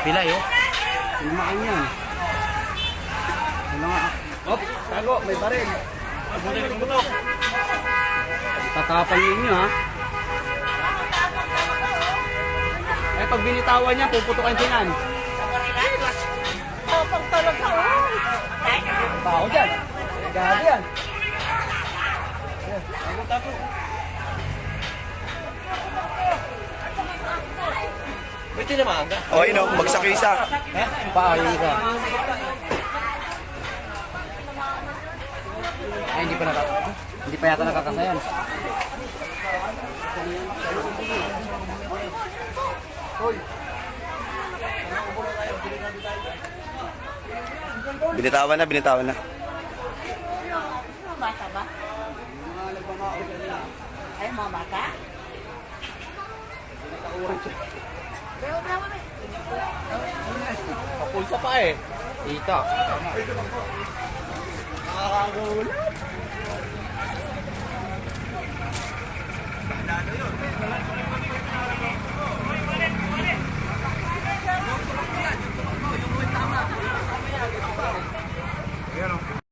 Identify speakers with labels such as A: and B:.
A: Pilay oh.
B: Lumakan yan. Op, tago, may baril. Tatapan ninyo ha. Eh pag binitawan niya, puputukan siya yan. Tapang talaga oh. Tao dyan. Gabi yan. Tago.
A: May tinamaan ka?
C: O, yun o, bagsak yung isa.
B: Paano ka? Ay, hindi pa yata nakakasayan.
C: Binitawan na.
D: Bata ba? Ay, mga bata?
A: Kapulsa pa eh. Dito. Nakakagulat.